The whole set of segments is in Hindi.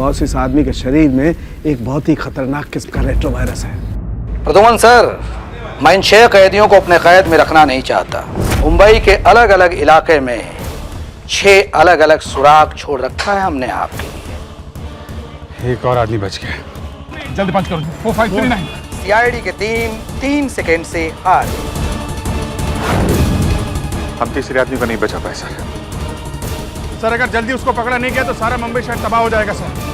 बॉस, इस आदमी के शरीर में एक बहुत ही खतरनाक किस्म का रेट्रोवायरस है। प्रद्युमन सर, मैं इन 6 कैदियों को अपने कैद में रखना नहीं चाहता। मुंबई के अलग अलग इलाके में 6 अलग अलग सुराग छोड़ रखा है हमने आपके लिए। एक और आदमी बच गया। जल्दी पंच करो। 4539। सीआईडी के टीम 3 सेकेंड से आ रही। हम तीसरे आदमी को नहीं बचा पाए सर, अगर जल्दी उसको पकड़ा नहीं गया तो सारा मुंबई शहर तबाह हो जाएगा सर।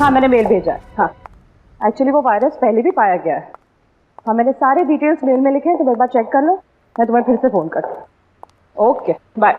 हाँ, मैंने मेल भेजा है। हाँ, एक्चुअली वो वायरस पहले भी पाया गया है। हाँ, मैंने सारे डिटेल्स मेल में लिखे हैं, तो एक बार चेक कर लो। मैं तुम्हें फिर से फ़ोन करती हूँ। Okay, bye.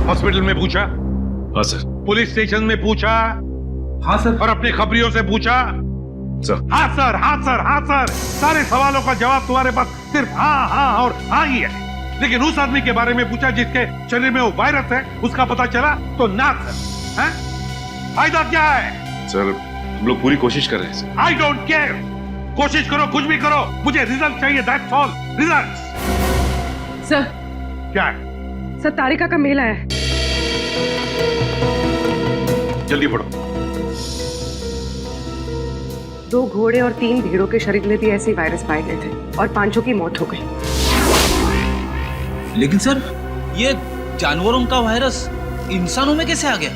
हॉस्पिटल में पूछा? हाँ सर। पुलिस स्टेशन में पूछा? हाँ सर। और अपने खबरियों से पूछा? सर। हाँ सर, हाँ सर, हाँ सर। सारे सवालों का जवाब तुम्हारे पास सिर्फ हाँ हाँ और हाँ ही है। लेकिन उस आदमी के बारे में पूछा जिसके शरीर में वो वायरस है, उसका पता चला तो ना सर। हैं? फायदा क्या है? सर, हम लोग पूरी कोशिश कर रहे हैं सर। I don't care. कोशिश करो, कुछ भी करो, मुझे रिजल्ट चाहिए, दैट्स ऑल। रिजल्ट। सर। क्या है? सर, तारिका का मेल आया है। जल्दी पढ़ो। 2 घोड़े और 3 भेड़ों के शरीर में भी ऐसे ही वायरस पाए गए थे और 5 की मौत हो गई। लेकिन सर, ये जानवरों का वायरस इंसानों में कैसे आ गया?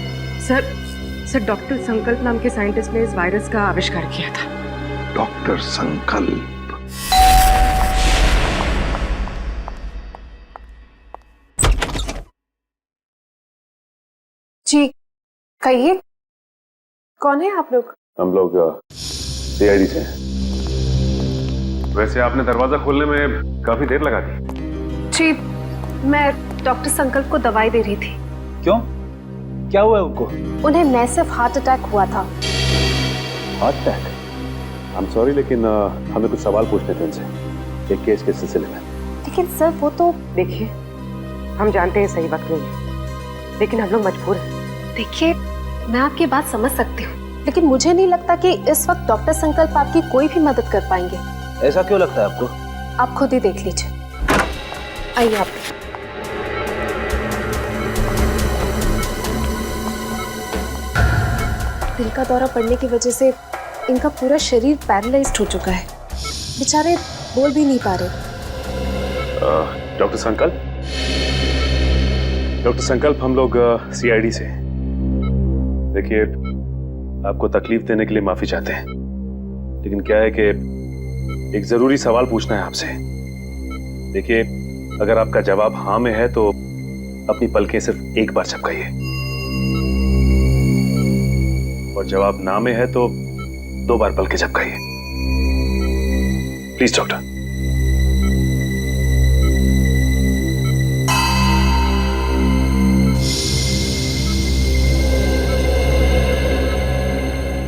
सर, डॉक्टर संकल्प नाम के साइंटिस्ट ने इस वायरस का आविष्कार किया था। डॉक्टर संकल्प? जी कहिए, कौन है आप लोग? हम लोग सीआईडी से हैं। वैसे आपने दरवाजा खोलने में काफी देर लगा दी। जी, मैं डॉक्टर संकल्प को दवाई दे रही थी। क्यों? क्या हुआ है उनको? उन्हें मैसिव हार्ट अटैक हुआ था। Heart attack? I am sorry, लेकिन हमें कुछ सवाल पूछने थे उनसे एक केस के सिलसिले में। लेकिन सर, वो तो देखिए, हम जानते हैं सही वक्त नहीं है, लेकिन हम लोग मजबूर हैं। देखिए, मैं आपकी बात समझ सकती हूँ, लेकिन मुझे नहीं लगता कि इस वक्त डॉक्टर संकल्प आपकी कोई भी मदद कर पाएंगे। ऐसा क्यों लगता है आपको? आप खुद ही देख लीजिए। आइए आप। दिल का दौरा पड़ने की वजह से इनका पूरा शरीर पैरालाइज्ड हो चुका है। बेचारे बोल भी नहीं पा रहे। डॉक्टर संकल्प? डॉक्टर संकल्प, हम लोग सीआईडी से। देखिए, आपको तकलीफ देने के लिए माफी चाहते हैं, लेकिन क्या है कि एक जरूरी सवाल पूछना है आपसे। देखिए, अगर आपका जवाब हाँ में है तो अपनी पलकें सिर्फ एक बार झपकाइए, और जवाब ना में है तो 2 बार पलकें झपकाइए। Please doctor.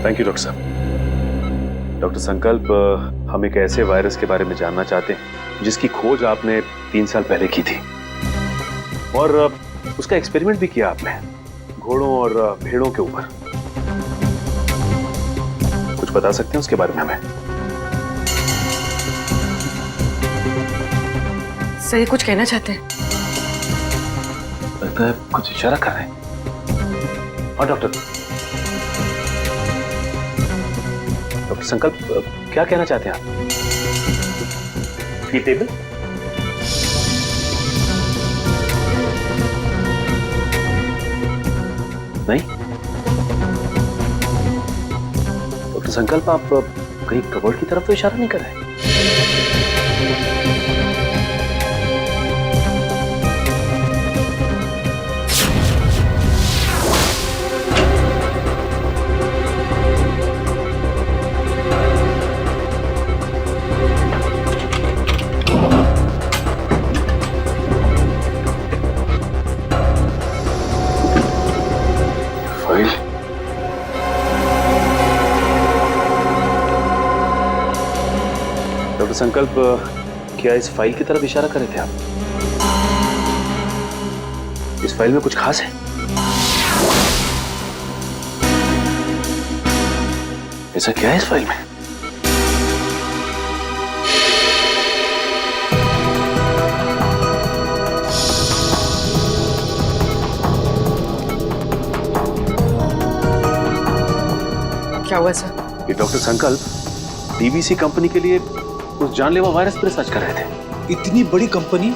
Thank you doctor साहब। डॉक्टर संकल्प, हम एक ऐसे वायरस के बारे में जानना चाहते हैं जिसकी खोज आपने 3 साल पहले की थी, और उसका एक्सपेरिमेंट भी किया आपने घोड़ों और भेड़ों के ऊपर। कुछ बता सकते हैं उसके बारे में हमें? सही कुछ कहना चाहते हैं? लगता है कुछ इशारा कर रहे हैं। हाँ डॉक्टर, डॉक्टर संकल्प, क्या कहना चाहते हैं आप? फी टेबल? नहीं। डॉक्टर संकल्प, आप कहीं कबर्ड की तरफ तो इशारा नहीं कर रहे? फाइल? डॉक्टर संकल्प, क्या इस फाइल की तरफ इशारा कर रहे थे आप? इस फाइल में कुछ खास है? ऐसा क्या है इस फाइल में? क्या हुआ सर? ये डॉक्टर संकल्प डीवीसी कंपनी के लिए उस जानलेवा वायरस पर रिसर्च कर रहे थे। इतनी बड़ी कंपनी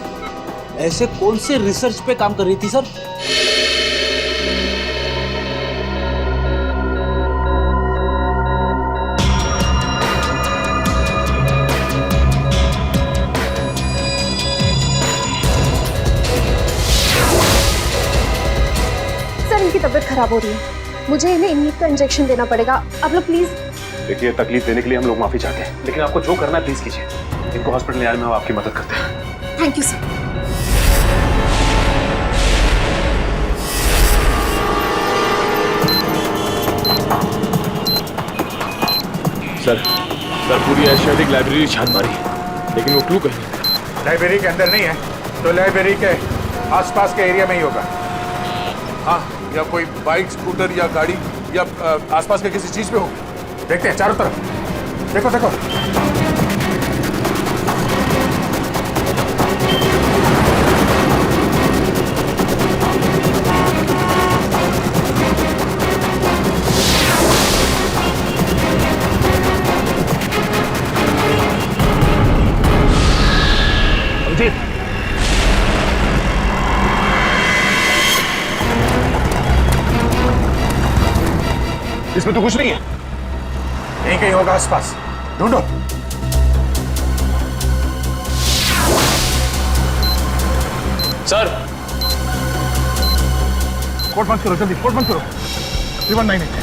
ऐसे कौन से रिसर्च पे काम कर रही थी सर? सर इनकी तबीयत खराब हो रही है, मुझे इन्हें इम्यून का इंजेक्शन देना पड़ेगा। आप लोग प्लीज। देखिए, तकलीफ देने के लिए हम लोग माफी चाहते हैं, लेकिन आपको जो करना है प्लीज कीजिए। इनको हॉस्पिटल ले आने में हम आपकी मदद करते हैं। Thank you sir. सर पूरी एशियाटिक लाइब्रेरी छान मारी, लेकिन वो क्लू कहीं नहीं। लाइब्रेरी के अंदर नहीं है तो लाइब्रेरी के आसपास के एरिया में ही होगा। हाँ, या कोई बाइक, स्कूटर या गाड़ी या आसपास के किसी चीज पे हो। देखते हैं चारों तरफ। देखो देखो। इसमें तो कुछ नहीं है। यहीं कहीं होगा आसपास, ढूंढो। सर कोर्ट बंद करो, जल्दी कोर्ट बंद करो। 3198।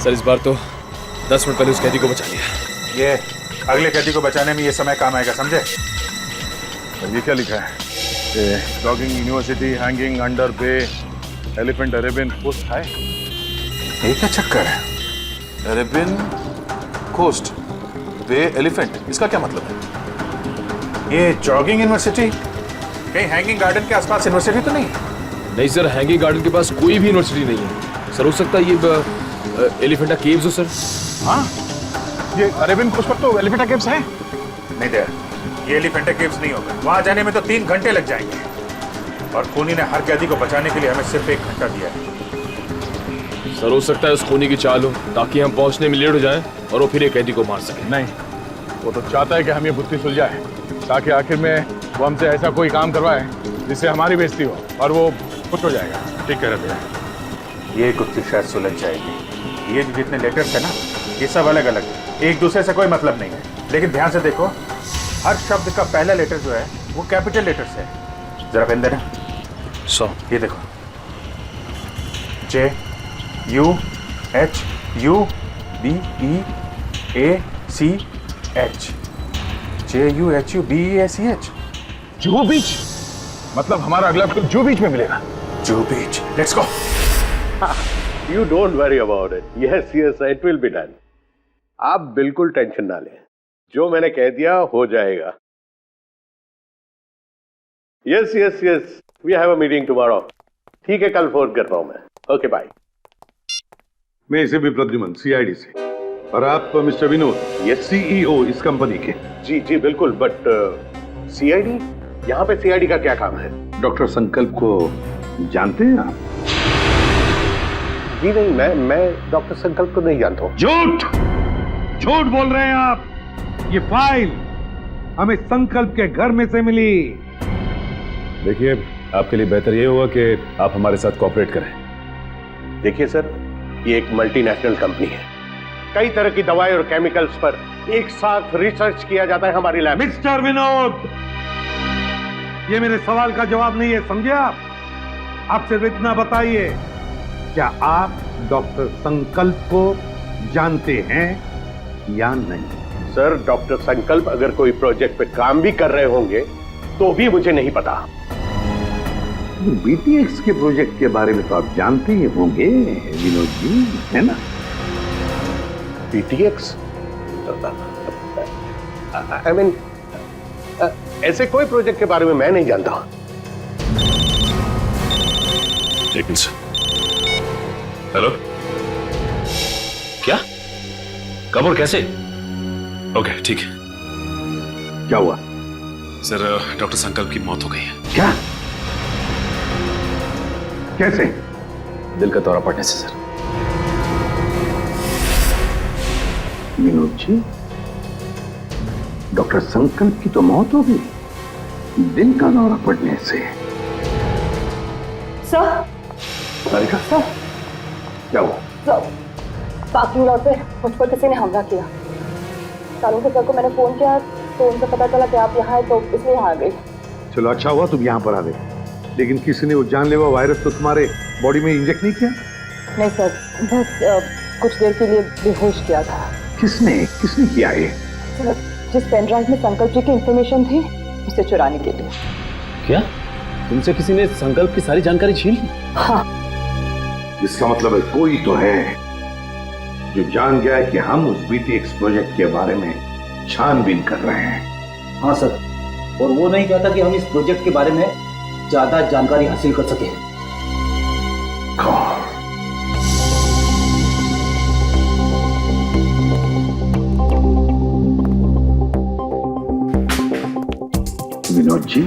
सर इस बार तो 10 मिनट पहले उस कैदी को बचा लिया। ये अगले कैदी को बचाने में ये समय काम आएगा, समझे? ये क्या लिखा है? Jogging university hanging under bay elephant Arabian coast है। ये क्या चक्कर है? अरेबियन कोस्ट बे एलिफेंट, इसका क्या मतलब है? ये जॉगिंग यूनिवर्सिटी कहीं हैंगिंग गार्डन के आसपास यूनिवर्सिटी तो नहीं? नहीं सर, हैंगिंग गार्डन के पास कोई भी यूनिवर्सिटी नहीं है। सर हो सकता है ये एलिफेंटा केव्स हो सर। हाँ, ये अरेबियन कोस्ट पर तो एलिफेंटा केव्स है। नहीं दे, ये एलिफेंटा केव्स नहीं होगा। वहां जाने में तो 3 घंटे लग जाएंगे, और खूनी ने हर कैदी को बचाने के लिए हमें सिर्फ 1 घंटा दिया है। सर हो सकता है उस खूनी की चाल हो ताकि हम पहुंचने में लेट हो जाएं और वो फिर एक कैदी को मार सके। नहीं, वो तो चाहता है कि हम ये बुद्धि सुलझाए ताकि आखिर में वो हमसे ऐसा कोई काम करवाए जिससे हमारी बेइज्जती हो और वो खुश हो जाएगा। ठीक कह रहे थे। ये गुत्थी शायद सुलझ जाएगी। ये जो जितने लेटर्स है ना, ये सब अलग अलग, एक दूसरे से कोई मतलब नहीं है। लेकिन ध्यान से देखो, हर शब्द का पहला लेटर जो है वो कैपिटल लेटर से है। जरा पेन देना। ये देखो, JUHUBEACH, JUHUBEACH। जुहू बीच? मतलब हमारा अगला बिल्कुल जू बीच में मिलेगा। Juhu beach, let's go. You don't worry about it. Yes yes, it will be done. आप बिल्कुल टेंशन ना लें, जो मैंने कह दिया हो जाएगा। Yes yes yes, we have a meeting tomorrow. ठीक है, कल फोन करता हूं मैं। Okay bye. मैं इसे भी प्रद्युमन, सीआईडी से। और आप मिस्टर विनोद, ये सीईओ इस कंपनी के। जी जी बिल्कुल, बट सीआईडी, यहाँ पे सीआईडी का क्या काम है? डॉक्टर संकल्प को जानते हैं आप? जी नहीं, मैं डॉक्टर संकल्प को नहीं जानता हूँ। झूठ झूठ बोल रहे हैं आप। ये फाइल हमें संकल्प के घर में से मिली। देखिए, आपके लिए बेहतर ये होगा कि आप हमारे साथ कोऑपरेट करें। देखिए सर, ये एक मल्टीनेशनल कंपनी है। कई तरह की दवाई और केमिकल्स पर एक साथ रिसर्च किया जाता है हमारी लैब। मिस्टर विनोद, ये मेरे सवाल का जवाब नहीं है, समझे आप? आप सिर्फ इतना बताइए, क्या आप डॉक्टर संकल्प को जानते हैं या नहीं? सर, डॉक्टर संकल्प अगर कोई प्रोजेक्ट पे काम भी कर रहे होंगे तो भी मुझे नहीं पता। बीटीएक्स के प्रोजेक्ट के बारे में तो आप जानते ही होंगे विनोद जी, है ना? बीटीएक्स? आई मीन, ऐसे कोई प्रोजेक्ट के बारे में मैं नहीं जानता। हेलो, क्या? कब और कैसे? ओके, ठीक है। क्या हुआ? सर, डॉक्टर संकल्प की मौत हो गई है। क्या? कैसे? दिल का दौरा पड़ने से सर। विनोद जी, डॉक्टर संकल्प की तो मौत हो गई, दिल का दौरा पड़ने से? सर, सारिका, क्या हुआ? सर, पार्किंग लॉट पे मुझ पर किसी ने हमला किया। सालूके सर को मैंने फोन किया तो उनसे पता चला कि आप यहाँ हैं, तो इसलिए यहाँ आ गई। चलो, अच्छा हुआ तुम यहाँ पर आ गए, लेकिन किसी ने वो जानलेवा वायरस तो तुम्हारे बॉडी में इंजेक्ट नहीं किया? नहीं सर, बस कुछ देर के लिए बेहोश किया था। किसने किया ये? सर, जिस पेन ड्राइव में संकल्प जी की इंफॉर्मेशन थी, उसे चुराने के लिए। क्या? तुमसे किसी ने संकल्प की सारी जानकारी छीन ली? हाँ। इसका मतलब है कोई तो है जो जान गया है कि हम उस बीटीएक्स प्रोजेक्ट के बारे में छानबीन कर रहे हैं। हाँ सर, और वो नहीं चाहता कि हम इस प्रोजेक्ट के बारे में ज्यादा जानकारी हासिल कर सकें। विनोद जी,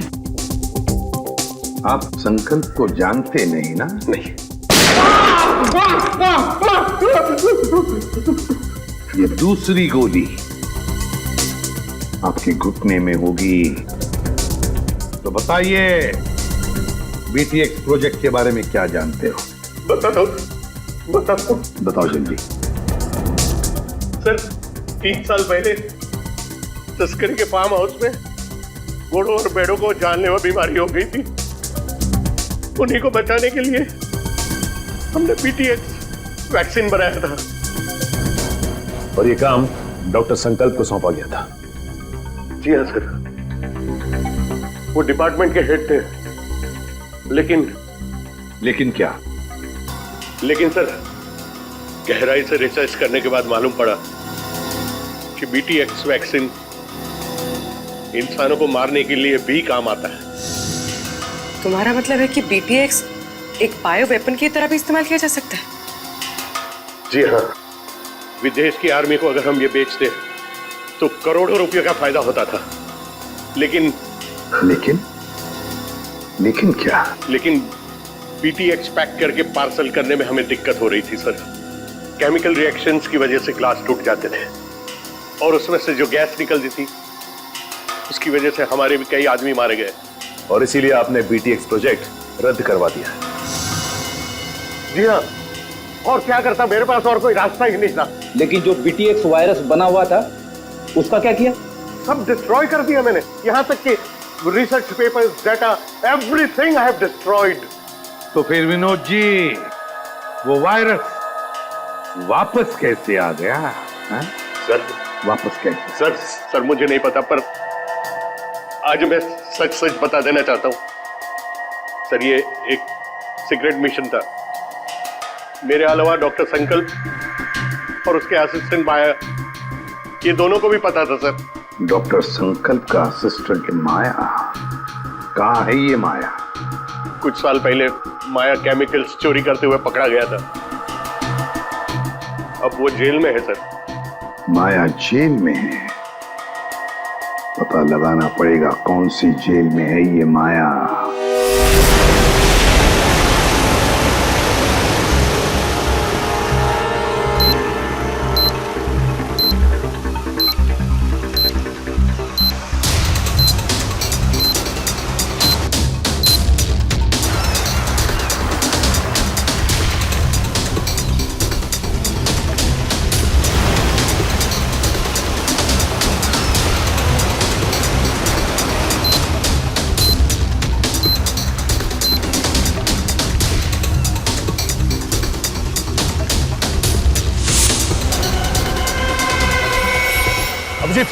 आप संकल्प को जानते नहीं ना? नहीं। ये दूसरी गोली आपके घुटने में होगी। तो बताइए, बीटीएक्स प्रोजेक्ट के बारे में क्या जानते हो? बताओ जल्दी। सर, 3 साल पहले तस्करी के फार्म हाउस में घोड़ों और भेड़ों को जानलेवा बीमारी हो गई थी। उन्हीं को बचाने के लिए हमने बीटीएक्स वैक्सीन बनाया था। और ये काम डॉक्टर संकल्प को सौंपा गया था। जी हाँ सर, वो डिपार्टमेंट के हेड थे। लेकिन क्या? लेकिन सर, गहराई से रिसर्च करने के बाद मालूम पड़ा कि बीटीएक्स वैक्सीन इंसानों को मारने के लिए भी काम आता है। तुम्हारा मतलब है कि बीटीएक्स एक बायो वेपन की तरह भी इस्तेमाल किया जा सकता है? जी हाँ, विदेश की आर्मी को अगर हम ये बेचते तो करोड़ों रुपए का फायदा होता था। लेकिन क्या? लेकिन बीटीएक्स पैक करके पार्सल करने में हमें दिक्कत हो रही थी सर। केमिकल रिएक्शंस की वजह से ग्लास टूट जाते थे और उसमें से जो गैस निकलती थी उसकी वजह से हमारे भी कई आदमी मारे गए। और इसीलिए आपने बीटीएक्स प्रोजेक्ट रद्द करवा दिया। जी हाँ, और क्या करता, मेरे पास और कोई रास्ता ही नहीं था। लेकिन जो बीटीएक्स वायरस बना हुआ था उसका क्या किया? सब डिस्ट्रॉय कर दिया मैंने, यहां तक कि research papers, data, everything I have destroyed. तो फिर विनोद जी, वो वायरस वापस कैसे आ गया? हा? सर, वापस कैसे? सर मुझे नहीं पता, पर आज मैं सच बता देना चाहता हूं। सर ये एक सीक्रेट मिशन था। मेरे अलावा डॉक्टर संकल्प और उसके असिस्टेंट माया, ये दोनों को भी पता था सर। डॉक्टर संकल्प का असिस्टेंट माया? कहाँ है ये माया? कुछ साल पहले माया केमिकल्स चोरी करते हुए पकड़ा गया था। अब वो जेल में है सर। माया जेल में है? पता लगाना पड़ेगा कौन सी जेल में है ये माया। अभिजीत,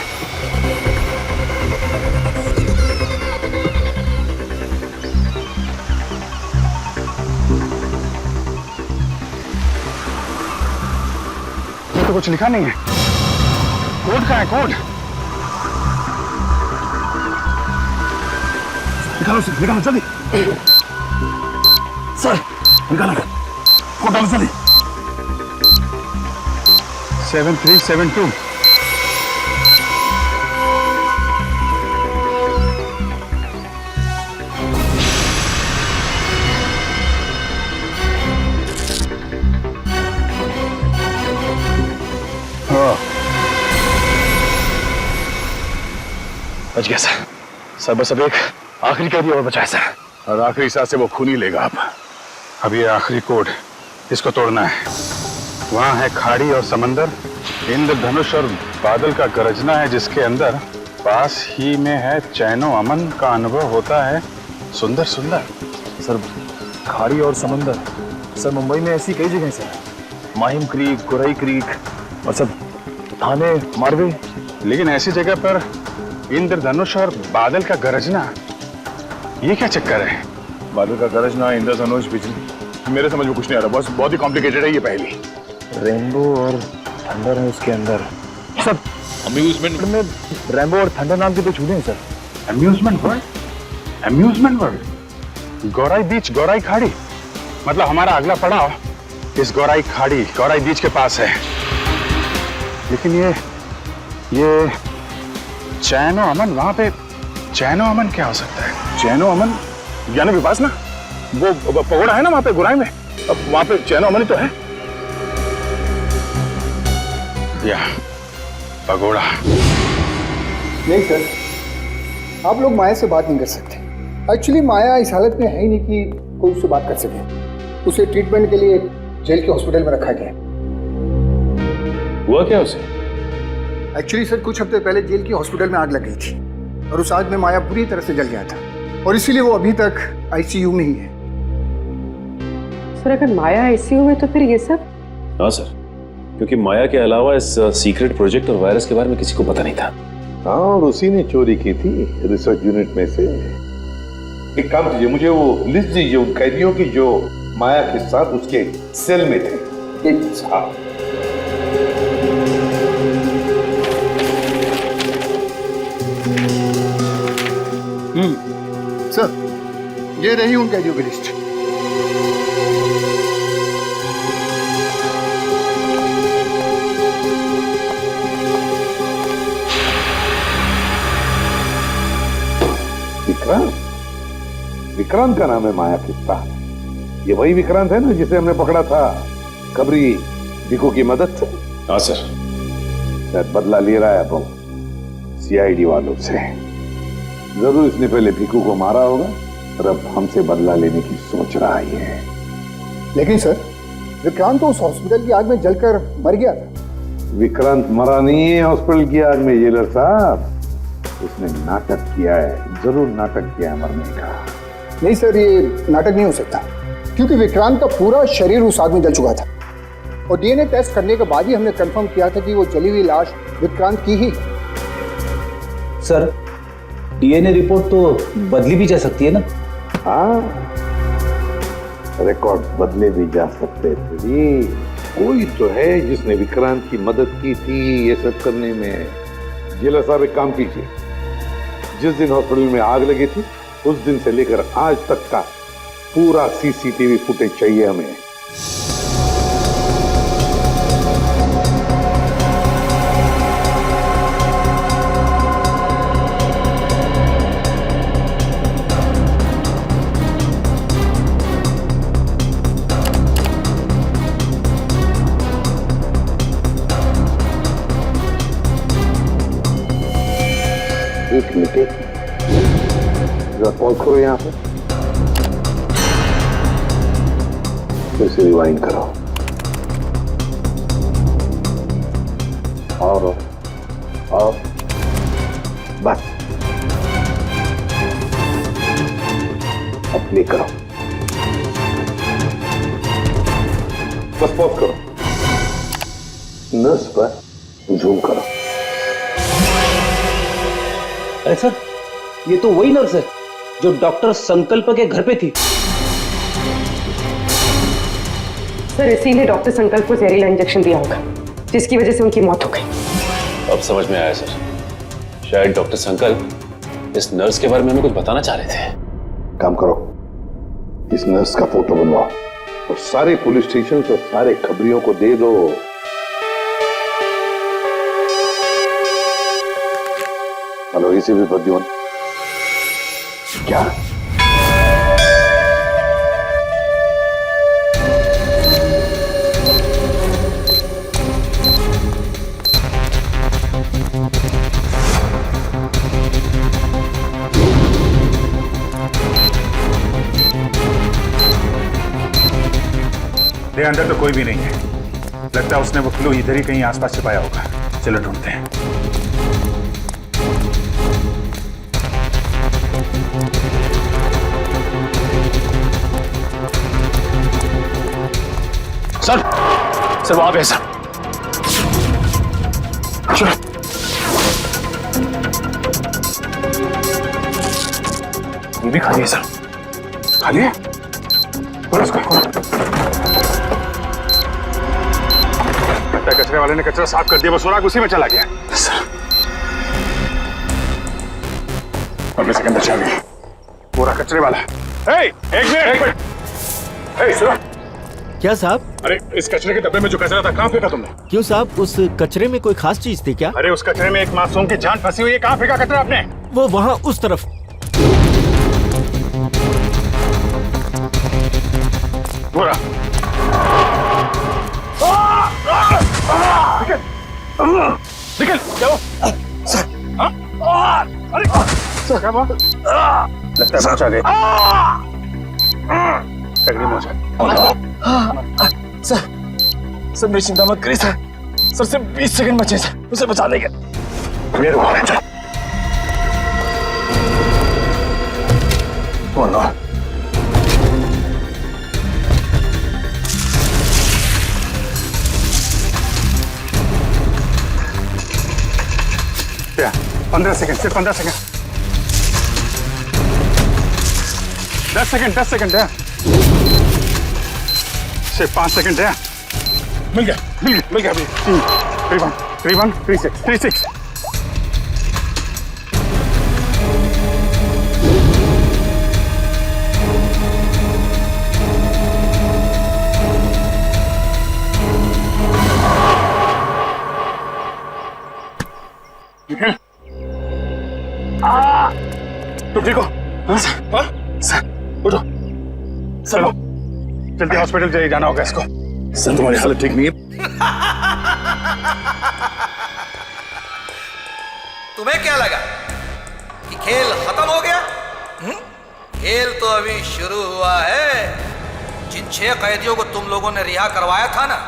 तो कुछ लिखा नहीं है। कोड कहाँ है? कोड निकालो सर, निकालो जल्दी। सर निकालो कोड, डालो जल्दी। 7372। बच गया सर बस अब एक आखिरी कैदी और बचा है सर, और आखिरी सांस से वो खून ही लेगा। अब ये आखिरी कोड, इसको तोड़ना है। वहां है खाड़ी और समंदर, इंद्रधनुष और बादल का गरजना है जिसके अंदर पास ही में है चैनो अमन का अनुभव होता है सुंदर सुंदर। सर खाड़ी और समंदर, सर मुंबई में ऐसी कई जगह sir, Mahim creek, Gorai creek और सब थाने, मारवे। लेकिन ऐसी जगह पर इंद्रधनुष और बादल का गरजना, ये क्या चक्कर है? बादल का गरजना, इंद्रधनुष, बिजली, मेरे समझ में कुछ नहीं आ रहा। बहुत ही कॉम्प्लिकेटेड है ये पहली। रेनबो और थंडर है उसके अंदर। सर अम्यूजमेंट में रेनबो और थंडर नाम के दो चूहे हैं sir. Amusement world? Amusement world? Gorai beach, Gorai खाड़ी, मतलब हमारा अगला पड़ाव इस गौराई खाड़ी, गौराई बीच के पास है। लेकिन ये चैनो अमन, वहां पे चैनो अमन क्या हो सकता है? चैनो अमन यानी विपासना, वो पगोड़ा है ना वहां पे गुराई में, अब वहां पे चैनो अमन ही तो है। या पगोड़ा। नहीं सर, आप लोग माया से बात नहीं कर सकते। एक्चुअली माया इस हालत में है ही नहीं कि कोई उससे बात कर सके। उसे ट्रीटमेंट के लिए जेल के हॉस्पिटल में रखा गया। हुआ क्या उसे? एक्चुअली सर कुछ हफ्ते पहले जेल की हॉस्पिटल में आग लग गई थी और उस आग में माया पूरी तरह से जल गया था और इसीलिए वो अभी तक आईसीयू में ही है। सर अगर माया आईसीयू में तो फिर ये सब? हाँ सर, क्योंकि माया के अलावा इस सीक्रेट प्रोजेक्ट और वायरस के बारे में किसी को पता नहीं था। हाँ, और उसी ने चोरी की थी रिसर्च यूनिट में से। एक काम कीजिए, मुझे वो लिस्ट दीजिए उन कैदियों की जो माया के साथ उसके सेल में थे। हाँ। सर ये रही उन कैदियों की लिस्ट। विक्रांत का नाम है माया के साथ। ये वही विक्रांत है ना जिसे हमने पकड़ा था खबरी भिकू की मदद से? हाँ सर। शायद बदला ले रहा है अब सीआईडी वालों से। जरूर इसने पहले भिकू को मारा होगा और अब हमसे बदला लेने की सोच रहा है। लेकिन सर विक्रांत तो उस हॉस्पिटल की आग में जलकर मर गया था। विक्रांत मरा नहीं है हॉस्पिटल की आग में जेलर साहब, उसने नाटक किया है, जरूर नाटक किया है मरने का। नहीं सर, ये नाटक नहीं हो सकता क्योंकि विक्रांत का पूरा शरीर उस आग में जल चुका था और डीएनए टेस्ट करने के बाद ही हमने कंफर्म किया था कि वो जली हुई लाश विक्रांत की ही। सर डीएनए रिपोर्ट तो बदली भी जा सकती है ना? हाँ, रिकॉर्ड बदले भी जा सकते थे। कोई तो है जिसने विक्रांत की मदद की थी ये सब करने में। जेलर साहब एक काम कीजिए, जिस दिन हॉस्पिटल में आग लगी थी उस दिन से लेकर आज तक का पूरा सीसीटीवी फुटेज चाहिए हमें। एक मिनट, जरा पॉज करो यहाँ पे, फिर से रिवाइंड करो और बस अब प्ले करो, बस पॉज करो, नर्स पर जूम करो। अरे सर, ये तो वही नर्स है जो डॉक्टर संकल्प के घर पे थी। सर इसीलिए डॉक्टर संकल्प को जहरीला इंजेक्शन दिया होगा, जिसकी वजह से उनकी मौत हो गई। अब समझ में आया सर, शायद डॉक्टर संकल्प इस नर्स के बारे में हमें कुछ बताना चाह रहे थे। काम करो, इस नर्स का फोटो बनवाओ और सारे पुलिस स्टेशन और सारे खबरियों को दे दो। हेलो, इसे भी बद्योन क्या? अंदर तो कोई भी नहीं है, लगता है उसने वो क्लू इधर ही कहीं आसपास छिपाया होगा। चलो ढूंढते हैं। सर वहां पे सर, चलो। ये भी खाली है सर। खाली है? कचरे वाले ने कचरा साफ कर दिया, वो सुराग उसी में चला गया। सर अपने से अंदर चल गया पूरा कचरे वाला। एक मिनट। सुनो। क्या साहब? अरे इस कचरे के डब्बे में जो कचरा था कहाँ फेंका तुमने? क्यों साहब, उस कचरे में कोई खास चीज थी क्या? अरे उस कचरे में एक मासूम की जान फंसी हुई है, कहाँ फेंका कचरा आपने? वो वहाँ उस तरफ। पूरा निकल चलो। सर क्या बात? लगता है पहुंचा गए। तगड़ी पहुंचा। सर मेरी चिंता मत करिए सर सिर्फ 20 सेकंड बचे सर, उसे बचा लेंगे। मेरे को चल। क्या 15 सेकंड, सिर्फ 15 सेकंड। 10 सेकंड है। सिर्फ 5 सेकंड है। मिल गया अभी। 3-1 3-6 तुम ठीक हो? सर उठो, चलो जल्दी हॉस्पिटल जाना होगा इसको। सर तुम्हारी हालत ठीक नहीं है। तुम्हें क्या लगा कि खेल खत्म हो गया? खेल तो अभी शुरू हुआ है। जिन 6 कैदियों को तुम लोगों ने रिहा करवाया था ना,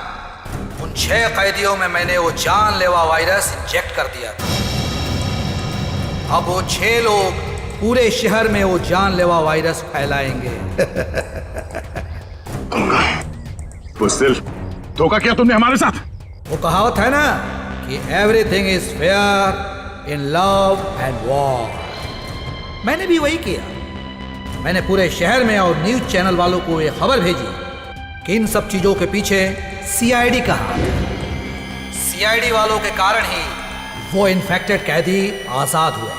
उन 6 कैदियों में मैंने वो जानलेवा वायरस इंजेक्ट कर दिया था। अब वो 6 लोग पूरे शहर में वो जानलेवा वायरस फैलाएंगे। बुज़दिल, धोखा किया तुमने हमारे साथ। वो कहावत है ना कि everything is fair in love and war. मैंने भी वही किया। मैंने पूरे शहर में और न्यूज चैनल वालों को ये खबर भेजी कि इन सब चीजों के पीछे सीआईडी का हाथ है। सीआईडी वालों के कारण ही वो इन्फेक्टेड कैदी आजाद हुए।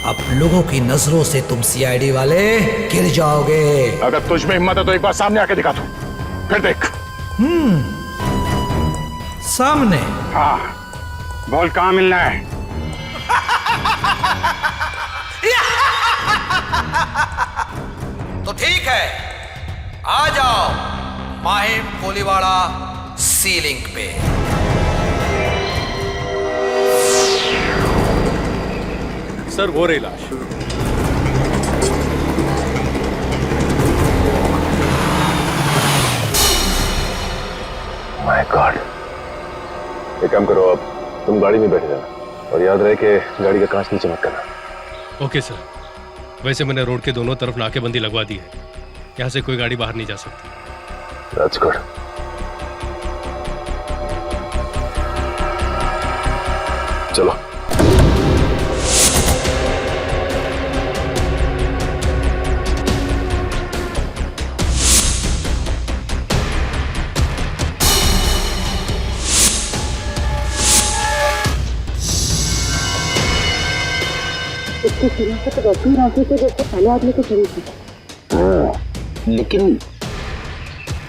अब लोगों की नजरों से तुम सीआईडी वाले गिर जाओगे। अगर तुझ में हिम्मत है तो एक बार सामने आके दिखा दो, फिर देख। सामने? हाँ, बोल कहाँ मिलना है? तो ठीक है, आ जाओ माहिम कोलीवाड़ा सीलिंग पे। सर वो रही लाश। My God. एक काम करो, अब तुम गाड़ी में बैठ जाना और याद रहे कि गाड़ी का कांच नीचे मत करना। Okay sir. वैसे मैंने रोड के दोनों तरफ नाकेबंदी लगवा दी है, यहाँ से कोई गाड़ी बाहर नहीं जा सकती। That's good. चलो। इसकी शरीर से तो वैसे ही राखी थे जैसे पहले आदमी की शरीर थी। लेकिन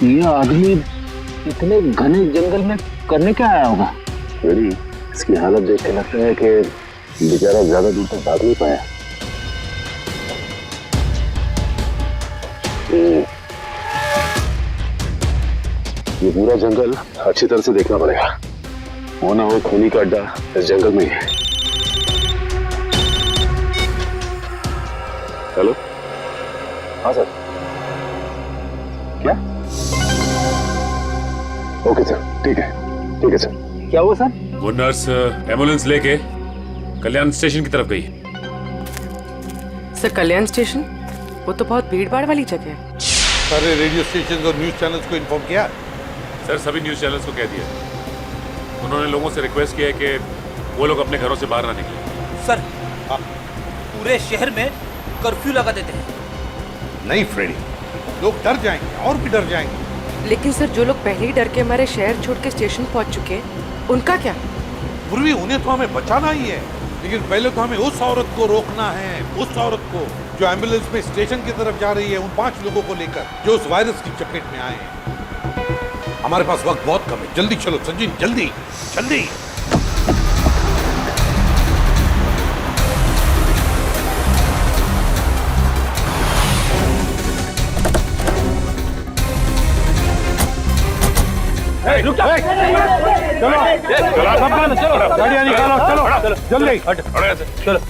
ये आदमी इतने घने जंगल में करने क्या आया होगा? मेरी इसकी हालत देख के लगता है कि बेचारा ज्यादा दूर तक भाग नहीं पाया। ये पूरा जंगल अच्छी तरह से देखना पड़ेगा, वो ना हो खूनी का अड्डा इस जंगल में ही है। हेलो, हाँ सर। क्या? ओके सर, ठीक है सर। क्या हुआ सर? वो नर्स एम्बुलेंस लेके कल्याण स्टेशन की तरफ गई। सर कल्याण स्टेशन? वो तो बहुत भीड़ भाड़ वाली जगह है। सारे रेडियो स्टेशन और न्यूज चैनल्स को इन्फॉर्म किया? सर सभी न्यूज चैनल्स को कह दिया। उन्होंने लोगों से रिक्वेस्ट किया है कि वो लोग अपने घरों से बाहर ना निकलें। सर, पूरे शहर में कर्फ्यू लगा देते हैं। नहीं फ्रेडी, लोग डर जाएंगे और भी डर जाएंगे। लेकिन सर जो लोग पहले ही डर के हमारे शहर छोड़ के स्टेशन पहुंच चुके हैं, उनका क्या? पूर्वी उन्हें तो हमें बचाना ही है, लेकिन पहले तो हमें उस औरत को रोकना है, उस औरत को जो एम्बुलेंस में स्टेशन की तरफ जा रही है, उन 5 लोगों को लेकर जो उस वायरस की चपेट में आए हैं। हमारे पास वक्त बहुत कम है, जल्दी चलो संजीन, जल्दी जल्दी। रुक जा। चलो गाड़ियाँ निकालो, चलो जल्दी। चलो।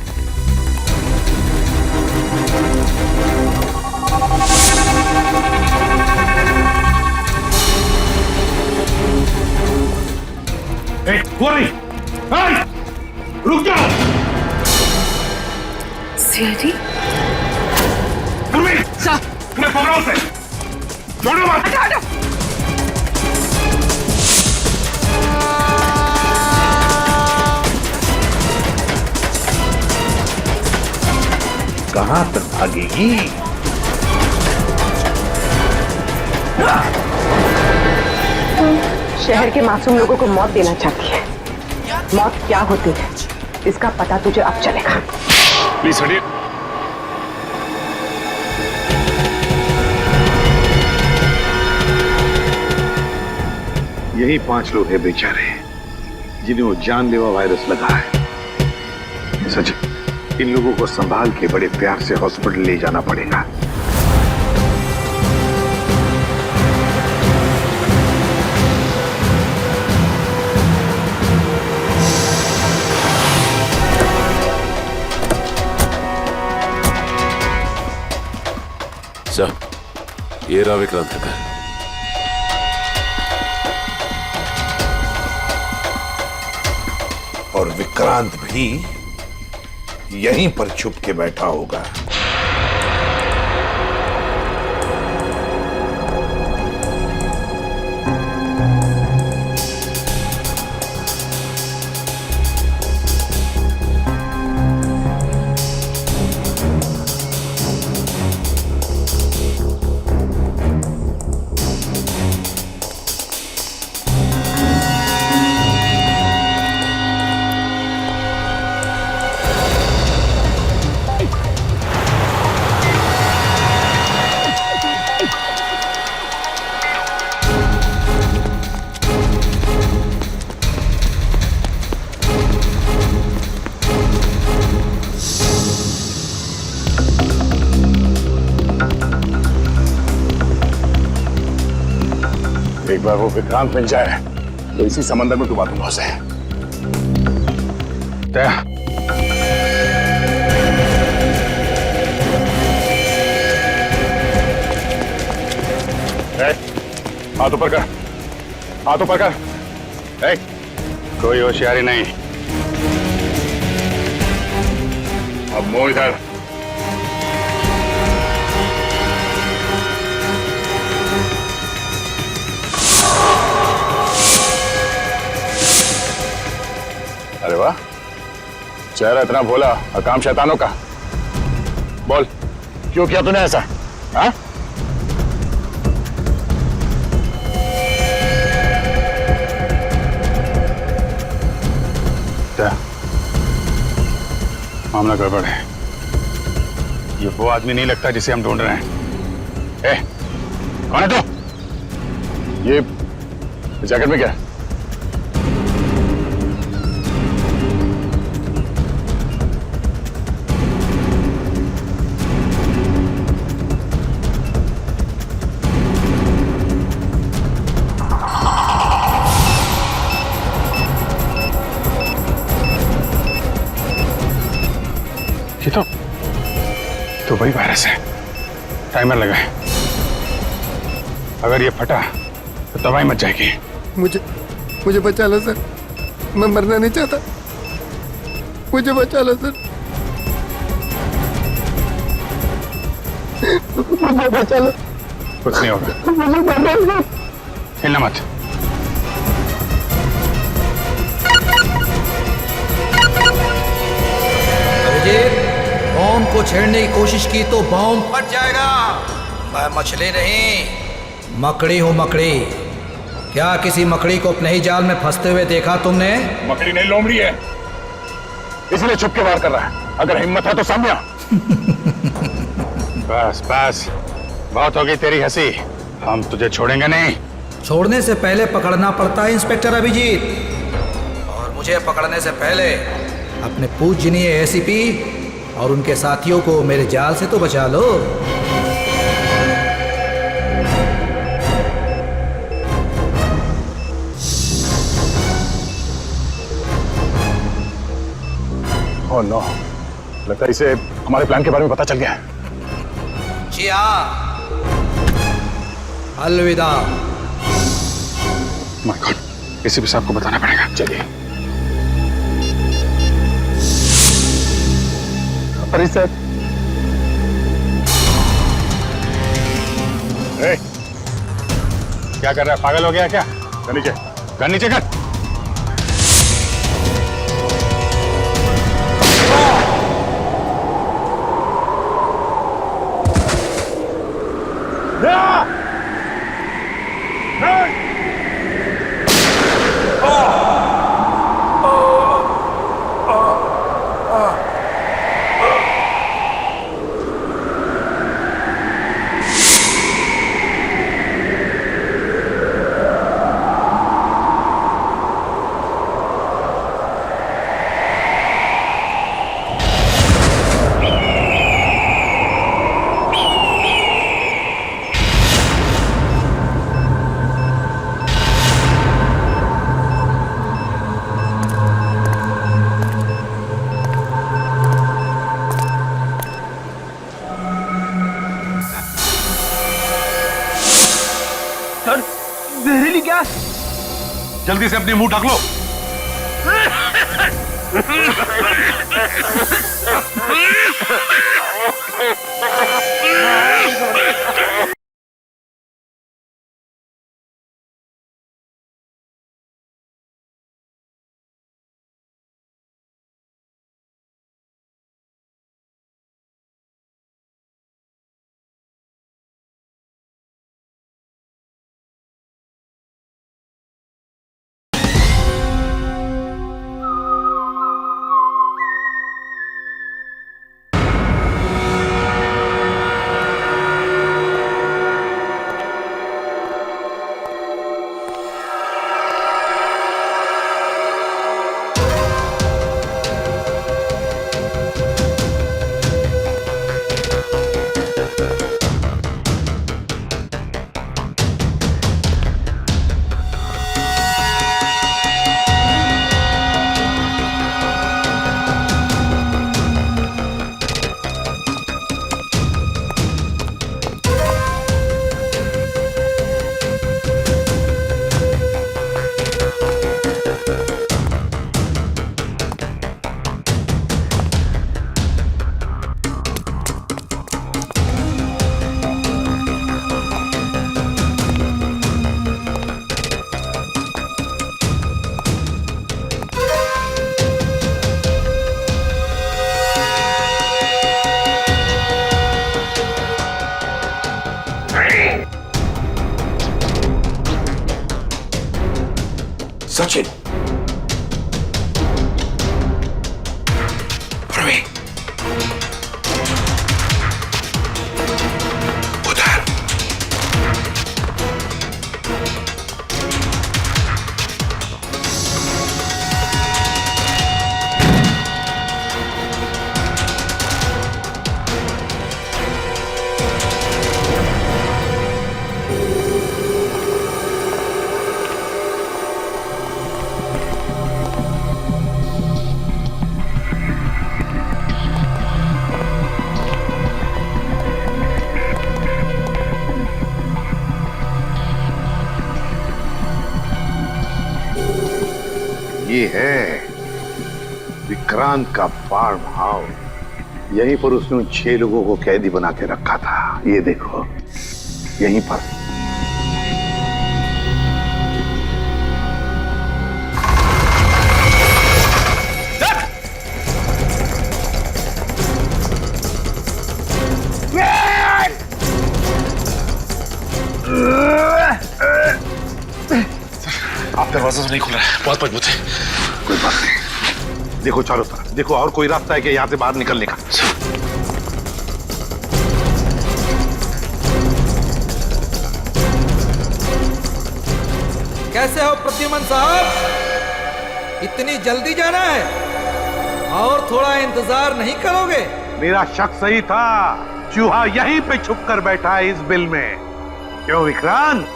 रुक जाओ। सीआईडी? पकड़ो से, छोड़ो मत। कहां तक भागेगी? शहर के मासूम लोगों को मौत देना चाहती है। मौत क्या होती है इसका पता तुझे अब चलेगा। प्लीज हटिए। यही 5 लोग हैं बेचारे जिन्हें वो जानलेवा वायरस लगा है। सच, इन लोगों को संभाल के बड़े प्यार से हॉस्पिटल ले जाना पड़ेगा। सर, ये रहा विक्रांत का घर। और विक्रांत भी यहीं पर छुप के बैठा होगा। एक बार वो विक्रांत मिल जाए तो इसी समंदर में डुबा दूंगा उसे। हाथ ऊपर कर, हाथ ऊपर कर। कोई होशियारी नहीं। अब मुंह इधर। अरे वाह, चेहरा इतना भोला और काम शैतानों का। बोल, क्यों किया तूने ऐसा? हाँ? मामला गड़बड़ है। ये वो आदमी नहीं लगता जिसे हम ढूंढ रहे हैं। ए, कौन है तू? ये जैकेट में क्या है? ये तो वही वायरस है। टाइमर लगा है। अगर ये फटा तो तबाही मच जाएगी। मुझे बचा लो सर, मैं मरना नहीं चाहता। मुझे बचा लो सर, मुझे बचा लो। कुछ नहीं होगा, हिलना मत। बॉम्ब को छेड़ने की कोशिश की तो बॉम्ब फट जाएगा। मैं मछली नहीं, मकड़ी हूँ, मकड़ी। क्या किसी मकड़ी को अपने ही जाल में फंसते हुए देखा तुमने? मकड़ी नहीं, लोमड़ी है, इसलिए छुप के वार कर रहा है। अगर हिम्मत है तो सामने आ। बस बस, बहुत होगी तेरी हंसी। हम तुझे छोड़ेंगे नहीं। छोड़ने से पहले पकड़ना पड़ता है इंस्पेक्टर अभिजीत, और मुझे पकड़ने से पहले अपने पूजनीय एसीपी और उनके साथियों को मेरे जाल से तो बचा लो। ओह नो, लगता है इसे हमारे प्लान के बारे में पता चल गया है। जी हाँ, अलविदा। माय गॉड, एसीपी साहब को बताना पड़ेगा। चलिए। अरे सर, क्या कर रहा है? पागल हो गया क्या? गन नीचे, गन नीचे कर। जहरीली गैस, जल्दी से अपनी मुंह ढक लो। ये है विक्रांत का फार्म हाउस। यहीं पर उसने उन 6 लोगों को कैदी बना के रखा था। ये देखो, यहीं पर। आप दरवाजा तो नहीं खुल रहा है, बहुत मजबूत है। कोई बात नहीं, देखो चारों तरफ देखो, और कोई रास्ता है कि यहां से बाहर निकलने का? कैसे हो प्रद्युमन साहब, इतनी जल्दी जाना है और थोड़ा इंतजार नहीं करोगे? मेरा शक सही था, चूहा यहीं पे छुप कर बैठा है इस बिल में। क्यों विक्रांत?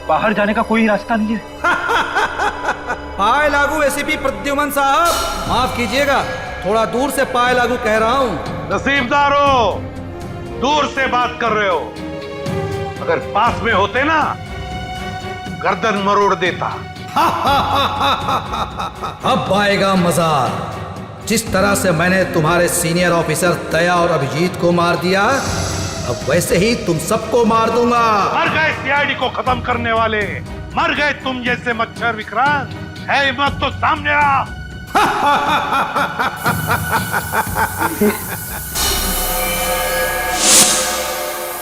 बाहर जाने का कोई रास्ता नहीं है। पाए लागू एसीपी प्रद्युमन साहब, माफ कीजिएगा, थोड़ा दूर से पाए लागू कह रहा हूँ। नसीबदारो, दूर से बात कर रहे हो, अगर पास में होते ना गर्दन मरोड़ देता। अब आएगा मजा। जिस तरह से मैंने तुम्हारे सीनियर ऑफिसर दया और अभिजीत को मार दिया, अब वैसे ही तुम सबको मार दूंगा। मर गए सीआईडी को खत्म करने वाले, मर गए तुम जैसे मच्छर। विक्रांत है हिम्मत तो सामने आ।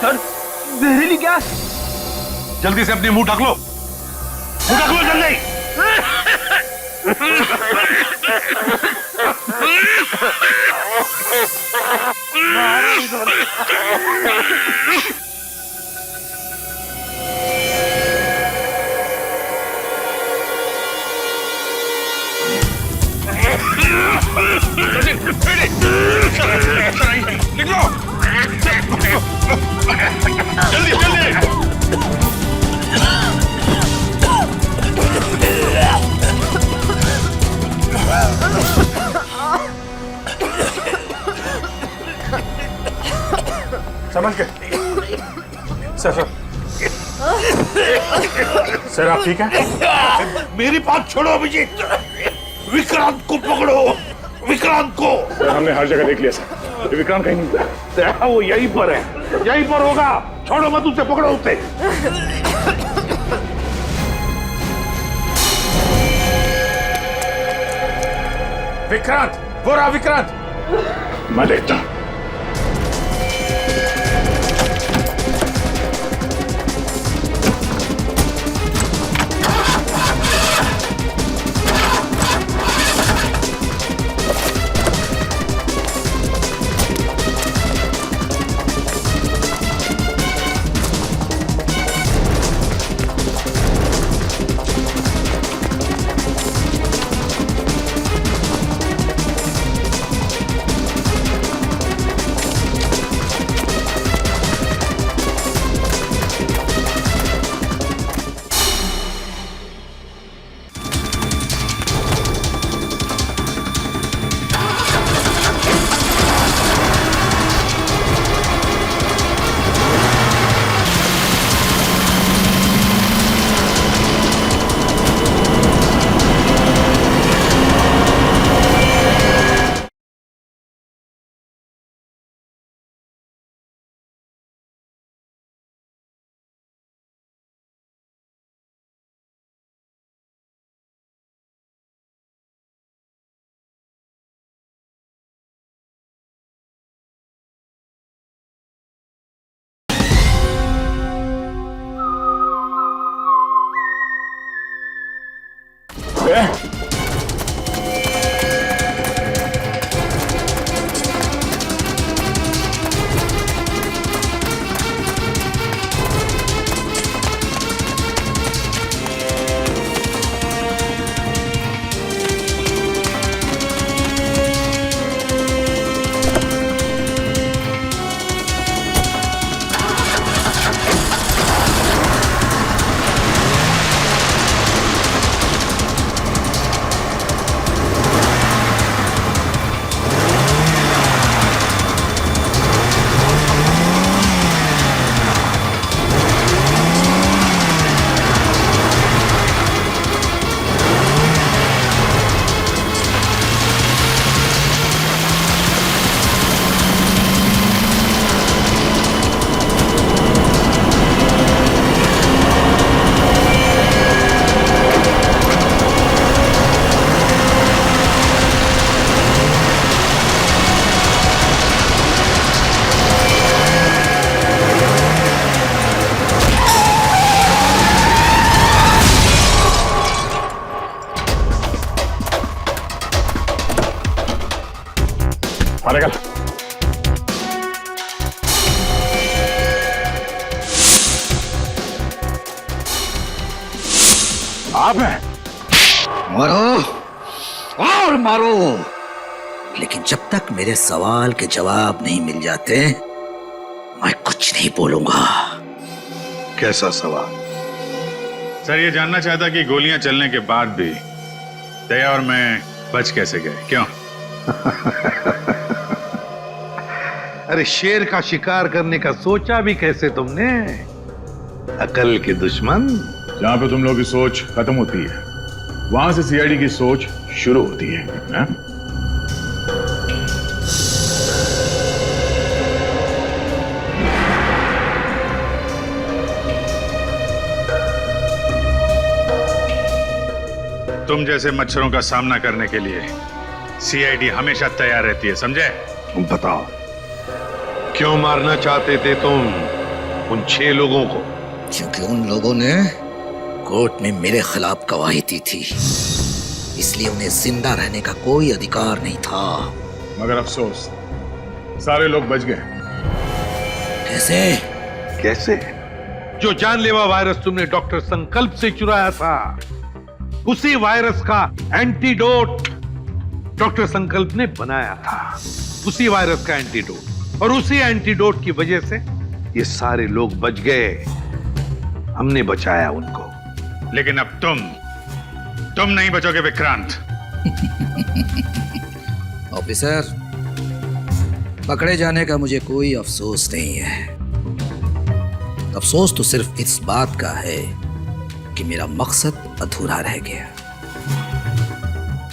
सर, जहरीली गैस। जल्दी से अपनी मुंह ढक लो, मुंह ढक लो जल्दी। निकलो जल्दी जल्दी। समझ गए सर? सर आप ठीक हैं? मेरी बात छोड़ो अभिजीत, विक्रांत को पकड़ो, विक्रांत को। सर हमने हर जगह देख लिया सर, विक्रांत कहीं नहीं था। वो यहीं पर है, यहीं पर होगा। छोड़ो मत उसे, पकड़ो उसे। विक्रांत, वो रहा विक्रांत। मैं देखता हूं। आप हैं? मारो और मारो, लेकिन जब तक मेरे सवाल के जवाब नहीं मिल जाते मैं कुछ नहीं बोलूंगा। कैसा सवाल? सर ये जानना चाहता कि गोलियां चलने के बाद भी दया और मैं बच कैसे गए, क्यों? अरे शेर का शिकार करने का सोचा भी कैसे तुमने? अकल के दुश्मन। जहां पे तुम लोगों की सोच खत्म होती है वहां से सीआईडी की सोच शुरू होती है, ना? तुम जैसे मच्छरों का सामना करने के लिए सीआईडी हमेशा तैयार रहती है, समझे? तुम बताओ क्यों मारना चाहते थे तुम उन 6 लोगों को? क्योंकि उन लोगों ने कोर्ट में मेरे खिलाफ गवाही दी थी, इसलिए उन्हें जिंदा रहने का कोई अधिकार नहीं था। मगर अफसोस सारे लोग बच गए। कैसे? कैसे? जो जानलेवा वायरस तुमने डॉक्टर संकल्प से चुराया था, उसी वायरस का एंटीडोट डॉक्टर संकल्प ने बनाया था। उसी वायरस का एंटीडोट, और उसी एंटीडोट की वजह से ये सारे लोग बच गए। हमने बचाया उनको। लेकिन अब तुम नहीं बचोगे विक्रांत। ऑफिसर, पकड़े जाने का मुझे कोई अफसोस नहीं है। अफसोस तो सिर्फ इस बात का है कि मेरा मकसद अधूरा रह गया।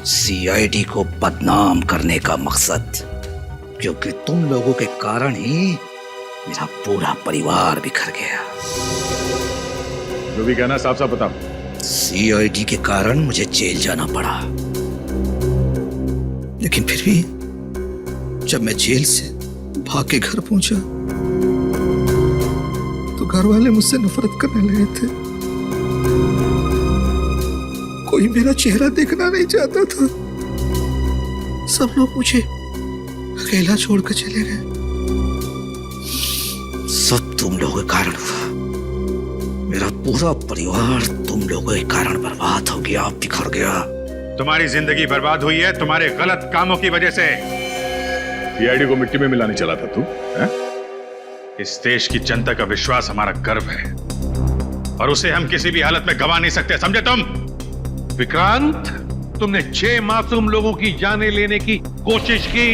सीआईडी को बदनाम करने का मकसद, क्योंकि तुम लोगों के कारण ही मेरा पूरा परिवार बिखर गया। जो भी कहना साफ साफ बताओ। सीआईडी के कारण मुझे जेल जाना पड़ा, लेकिन फिर भी जब मैं जेल से भाग के घर पहुंचा तो घर वाले मुझसे नफरत करने लगे थे। कोई मेरा चेहरा देखना नहीं चाहता था। सब लोग मुझे अकेला छोड़कर चले गए। सब तुम लोगों के कारण हुआ। मेरा पूरा परिवार तुम लोगों के कारण बर्बाद हो गया, बिखर गया। तुम्हारी जिंदगी बर्बाद हुई है तुम्हारे गलत कामों की वजह से। सीआईडी को मिट्टी में मिलाने चला था तू, है? इस देश की जनता का विश्वास हमारा गर्व है, और उसे हम किसी भी हालत में गवा नहीं सकते, समझे तुम? विक्रांत, तुमने 6 मासूम लोगों की जानें लेने की कोशिश की,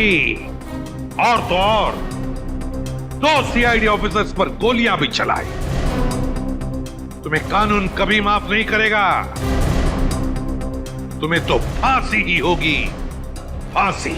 और तो और 2 सीआईडी ऑफिसर्स पर गोलियां भी चलाई। तुम्हें कानून कभी माफ नहीं करेगा। तुम्हें तो फांसी ही होगी, फांसी।